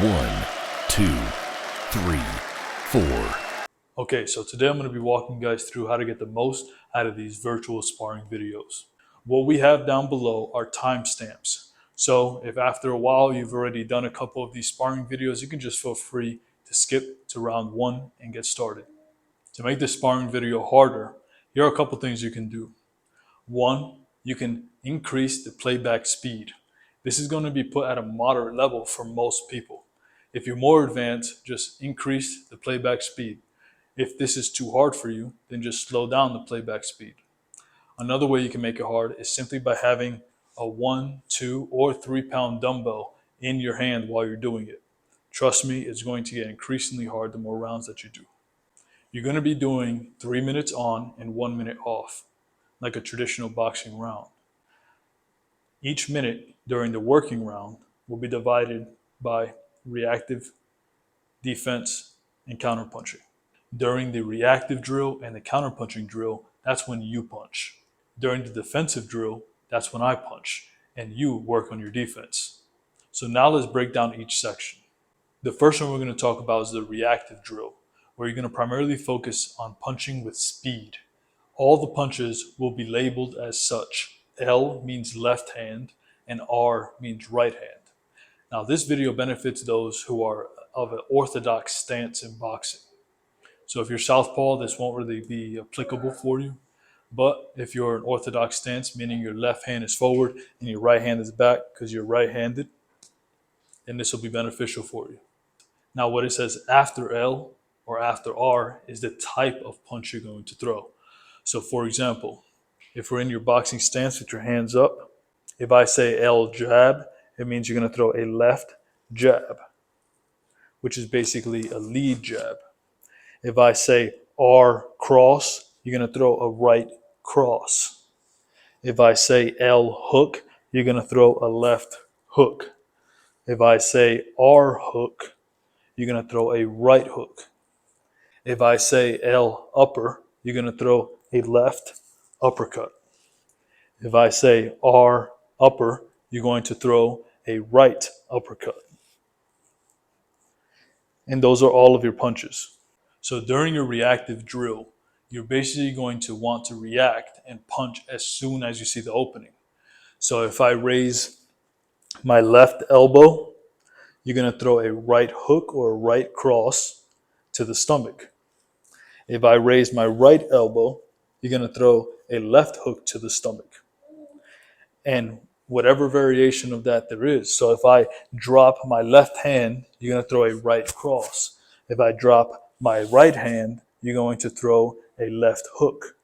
1, 2, 3, 4. Okay, so today I'm going to be walking you guys through how to get the most out of these virtual sparring videos. What we have down below are timestamps. So if after a while you've already done a couple of these sparring videos, you can just feel free to skip to round 1 and get started. To make this sparring video harder, here are a couple things you can do. 1, you can increase the playback speed. This is going to be put at a moderate level for most people. If you're more advanced, just increase the playback speed. If this is too hard for you, then just slow down the playback speed. Another way you can make it hard is simply by having a 1, 2, or 3 pound dumbbell in your hand while you're doing it. Trust me, it's going to get increasingly hard the more rounds that you do. You're going to be doing 3 minutes on and 1 minute off, like a traditional boxing round. Each minute during the working round will be divided by reactive, defense, and counterpunching. During the reactive drill and the counterpunching drill, that's when you punch. During the defensive drill, that's when I punch, and you work on your defense. So now let's break down each section. The first one we're going to talk about is the reactive drill, where you're going to primarily focus on punching with speed. All the punches will be labeled as such. L means left hand, and R means right hand. Now, this video benefits those who are of an orthodox stance in boxing. So if you're southpaw, this won't really be applicable for you. But if you're an orthodox stance, meaning your left hand is forward and your right hand is back because you're right-handed, then this will be beneficial for you. Now, what it says after L or after R is the type of punch you're going to throw. So for example, if we're in your boxing stance with your hands up, if I say L jab, it means you're going to throw a left jab, which is basically a lead jab. If I say R cross, you're going to throw a right cross. If I say L hook, you're going to throw a left hook. If I say R hook, you're going to throw a right hook. If I say L upper, you're going to throw a left uppercut. If I say R upper, you're going to throw a right uppercut. And those are all of your punches. So during your reactive drill, you're basically going to want to react and punch as soon as you see the opening. So if I raise my left elbow, you're going to throw a right hook or a right cross to the stomach. If I raise my right elbow, you're going to throw a left hook to the stomach. And whatever variation of that there is. So if I drop my left hand, you're going to throw a right cross. If I drop my right hand, you're going to throw a left hook,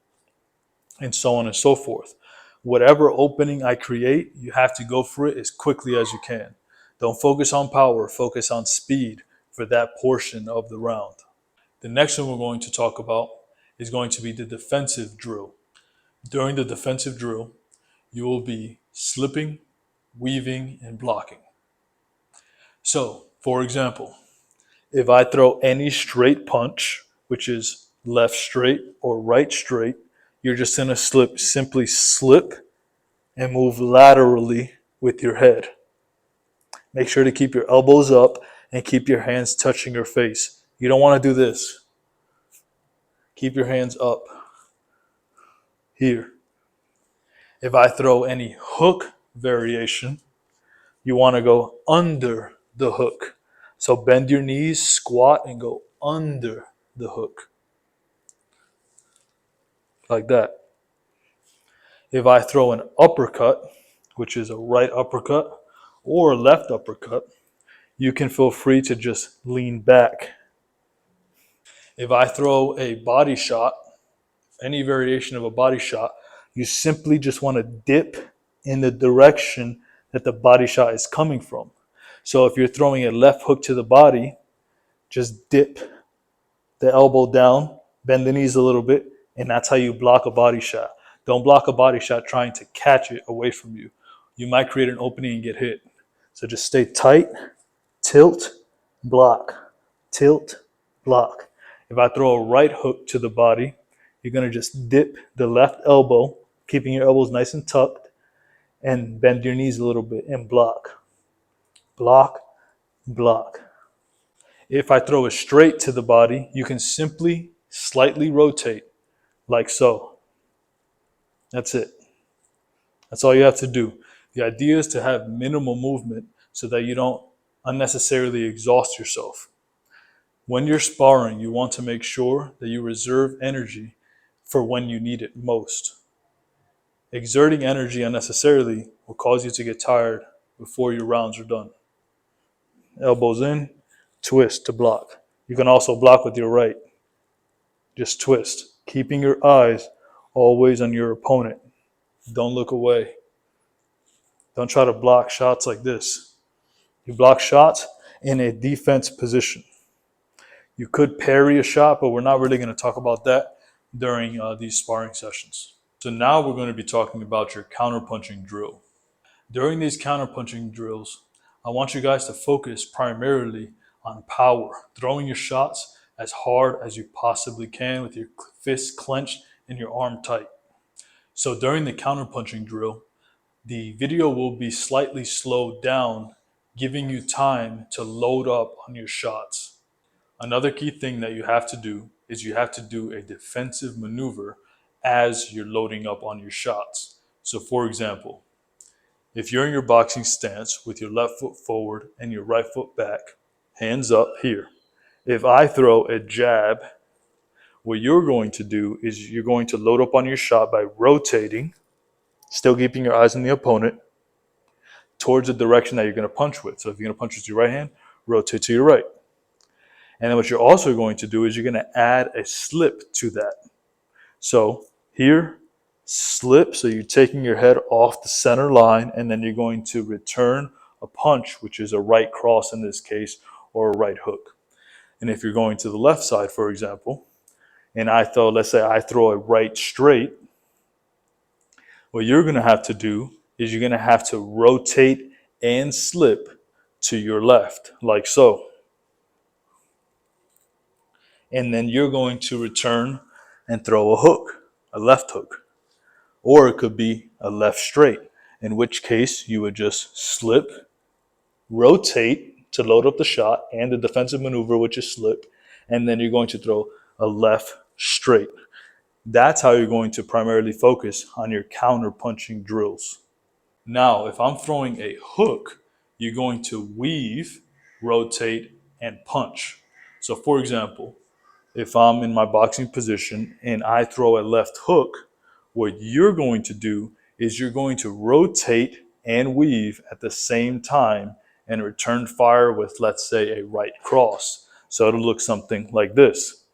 and so on and so forth. Whatever opening I create, you have to go for it as quickly as you can. Don't focus on power, focus on speed for that portion of the round. The next one we're going to talk about is going to be the defensive drill. During the defensive drill, you will be slipping, weaving, and blocking. So, for example, if I throw any straight punch, which is left straight or right straight, you're just going to simply slip and move laterally with your head. Make sure to keep your elbows up and keep your hands touching your face. You don't want to do this. Keep your hands up here. If I throw any hook variation, you want to go under the hook. So bend your knees, squat, and go under the hook. Like that. If I throw an uppercut, which is a right uppercut or a left uppercut, you can feel free to just lean back. If I throw a body shot, any variation of a body shot, you simply just want to dip in the direction that the body shot is coming from. So if you're throwing a left hook to the body, just dip the elbow down, bend the knees a little bit, and that's how you block a body shot. Don't block a body shot trying to catch it away from you. You might create an opening and get hit. So just stay tight, tilt, block, tilt, block. If I throw a right hook to the body, you're going to just dip the left elbow, keeping your elbows nice and tucked, and bend your knees a little bit and block. Block, block. If I throw it straight to the body, you can simply slightly rotate like so. That's it. That's all you have to do. The idea is to have minimal movement so that you don't unnecessarily exhaust yourself. When you're sparring, you want to make sure that you reserve energy for when you need it most. Exerting energy unnecessarily will cause you to get tired before your rounds are done. Elbows in, twist to block. You can also block with your right. Just twist, keeping your eyes always on your opponent. Don't look away. Don't try to block shots like this. You block shots in a defense position. You could parry a shot, but we're not really going to talk about that during these sparring sessions. So now we're going to be talking about your counterpunching drill. During these counterpunching drills, I want you guys to focus primarily on power, throwing your shots as hard as you possibly can with your fist clenched and your arm tight. So during the counterpunching drill, the video will be slightly slowed down, giving you time to load up on your shots. Another key thing that you have to do is you have to do a defensive maneuver as you're loading up on your shots. So for example, if you're in your boxing stance with your left foot forward and your right foot back, hands up here. If I throw a jab, what you're going to do is you're going to load up on your shot by rotating, still keeping your eyes on the opponent, towards the direction that you're going to punch with. So if you're going to punch with your right hand, rotate to your right. And then what you're also going to do is you're going to add a slip to that. So here, slip, so you're taking your head off the center line, and then you're going to return a punch, which is a right cross in this case, or a right hook. And if you're going to the left side, for example, and let's say I throw a right straight, what you're going to have to do is you're going to have to rotate and slip to your left, like so. And then you're going to return and throw a hook, a left hook. Or it could be a left straight, in which case you would just slip, rotate to load up the shot and the defensive maneuver, which is slip, and then you're going to throw a left straight. That's how you're going to primarily focus on your counter punching drills. Now, if I'm throwing a hook, you're going to weave, rotate, and punch. So for example, if I'm in my boxing position and I throw a left hook, what you're going to do is you're going to rotate and weave at the same time and return fire with, let's say, a right cross. So it'll look something like this.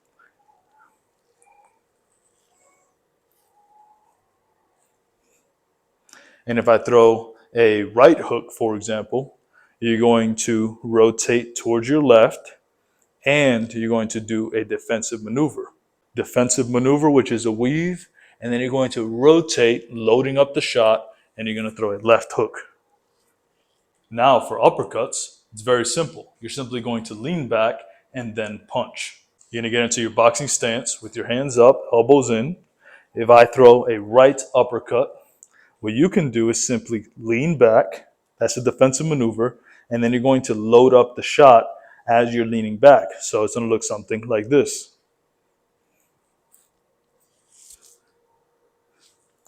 And if I throw a right hook, for example, you're going to rotate towards your left and you're going to do a defensive maneuver. Defensive maneuver, which is a weave, and then you're going to rotate, loading up the shot, and you're going to throw a left hook. Now for uppercuts, it's very simple. You're simply going to lean back and then punch. You're going to get into your boxing stance with your hands up, elbows in. If I throw a right uppercut, what you can do is simply lean back. That's a defensive maneuver. And then you're going to load up the shot as you're leaning back. So it's going to look something like this.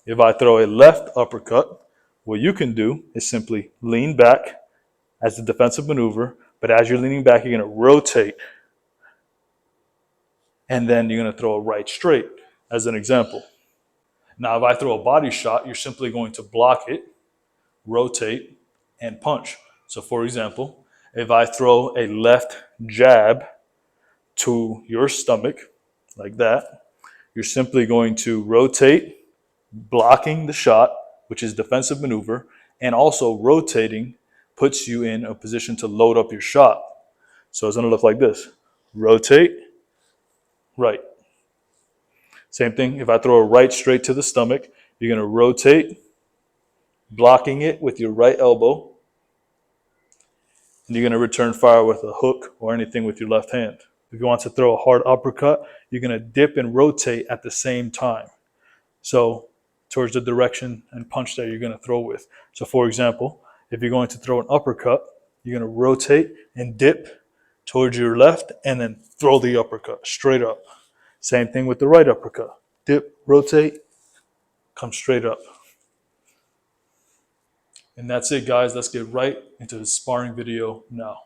If I throw a left uppercut, what you can do is simply lean back as a defensive maneuver. But as you're leaning back, you're going to rotate. And then you're going to throw a right straight as an example. Now, if I throw a body shot, you're simply going to block it, rotate, and punch. So for example, if I throw a left jab to your stomach, like that, you're simply going to rotate, blocking the shot, which is defensive maneuver, and also rotating puts you in a position to load up your shot. So it's going to look like this. Rotate, right. Same thing, if I throw a right straight to the stomach, you're going to rotate, blocking it with your right elbow, and you're going to return fire with a hook or anything with your left hand. If you want to throw a hard uppercut, you're going to dip and rotate at the same time. So towards the direction and punch that you're going to throw with. So for example, if you're going to throw an uppercut, you're going to rotate and dip towards your left, and then throw the uppercut straight up. Same thing with the right uppercut. Dip, rotate, come straight up. And that's it, guys. Let's get right into the sparring video now.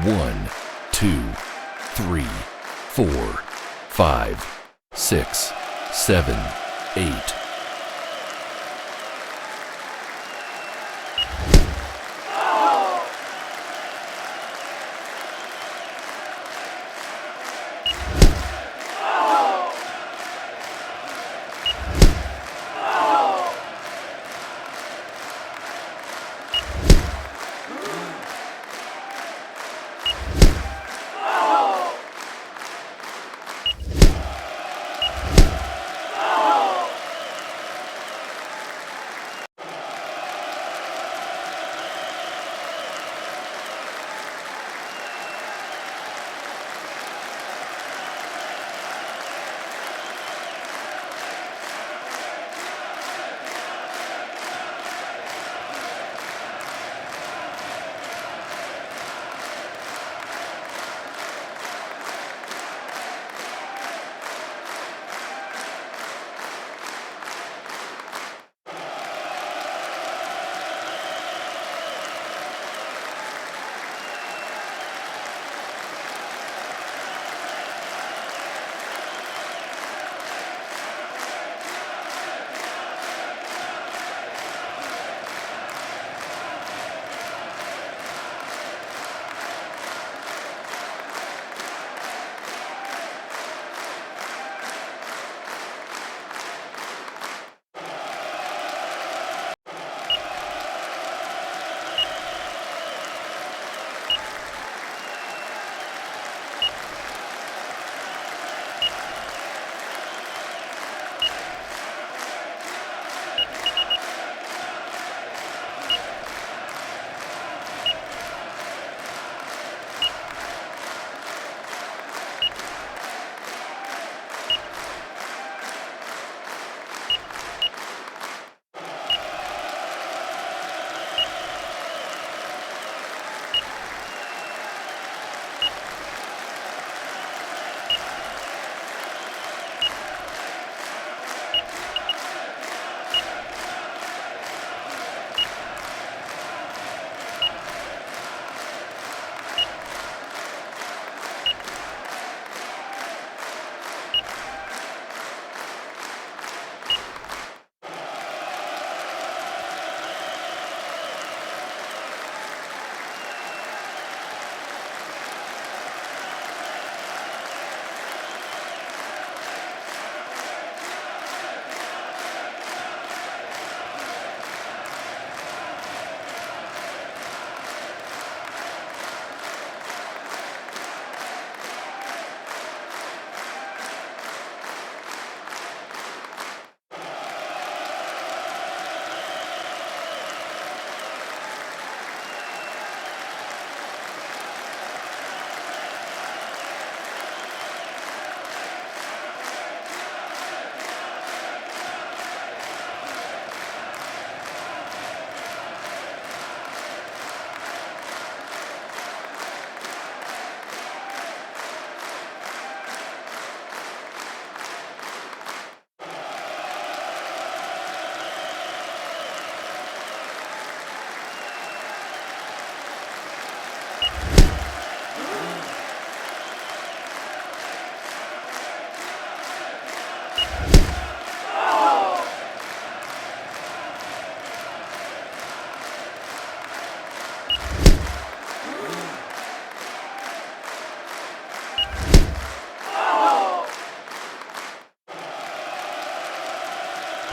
One, two, three, 4, 5, 6, 7, 8.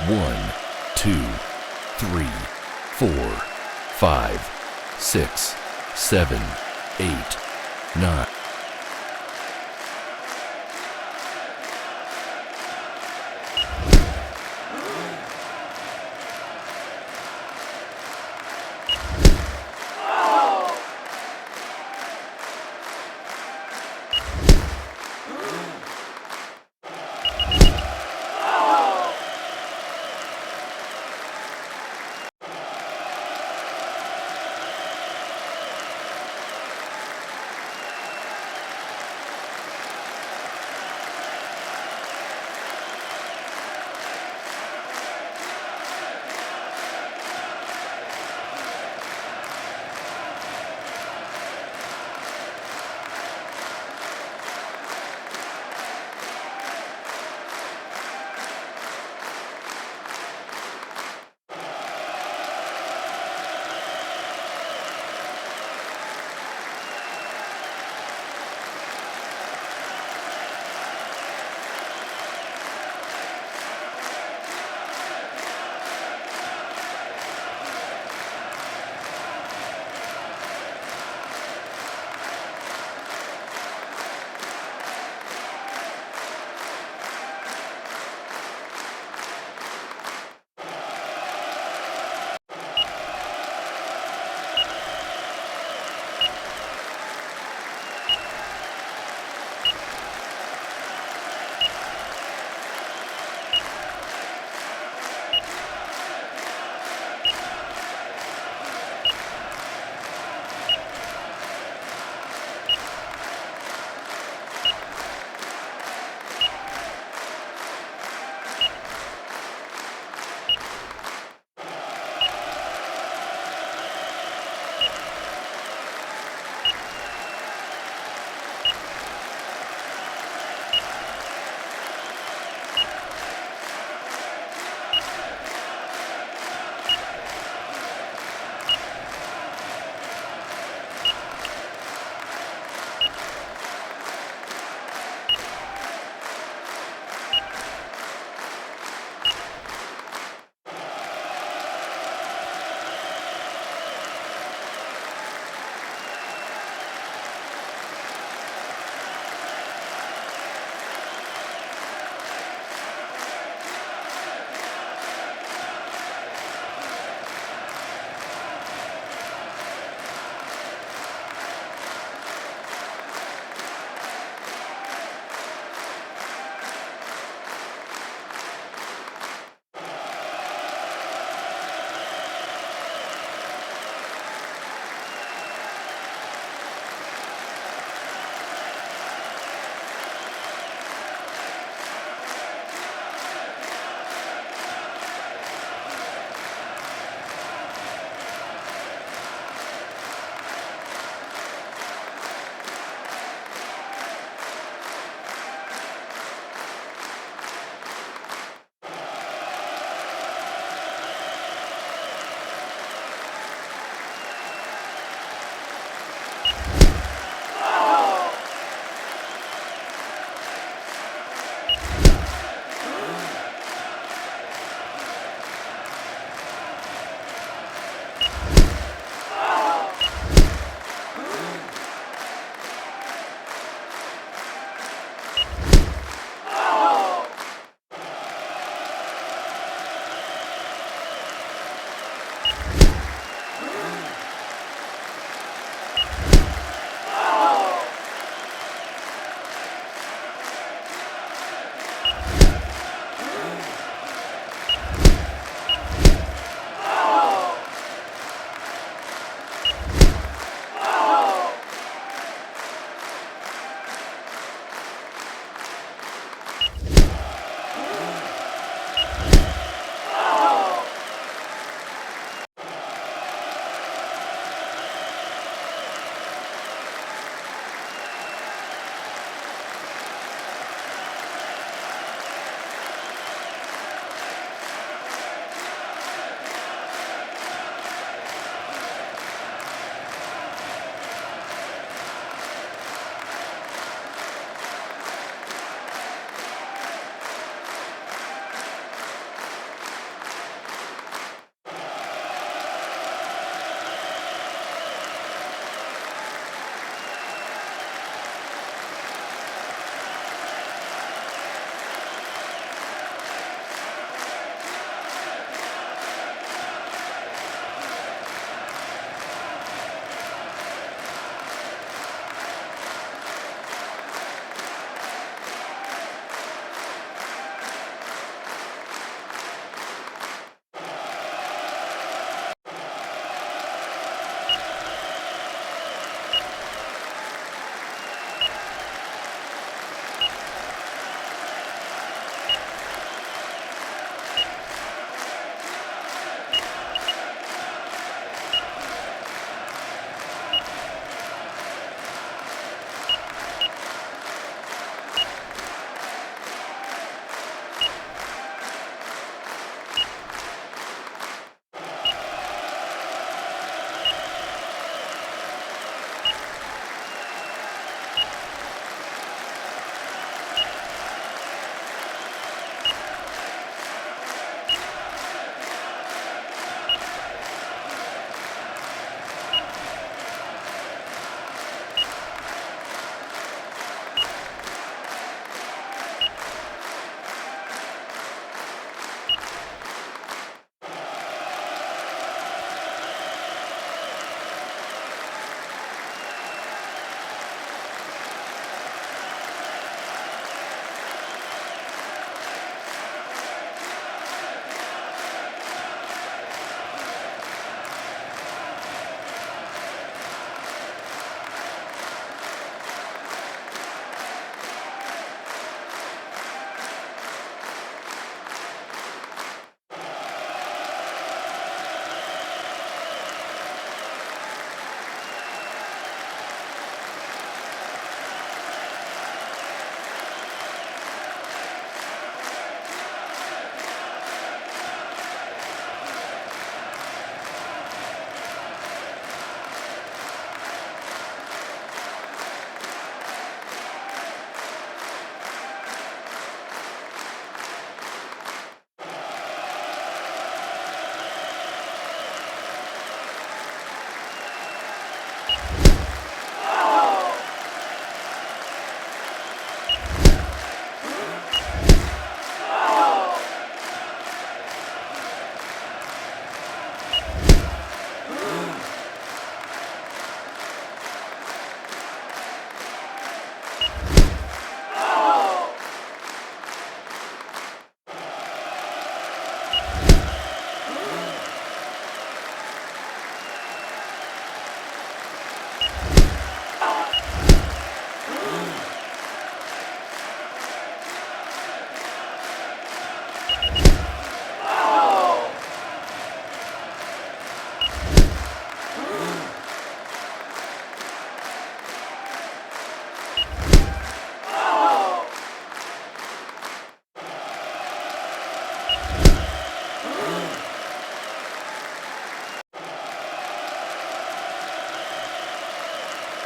1, 2, 3, 4, 5, 6, 7, 8, 9.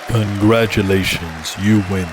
Congratulations, you win.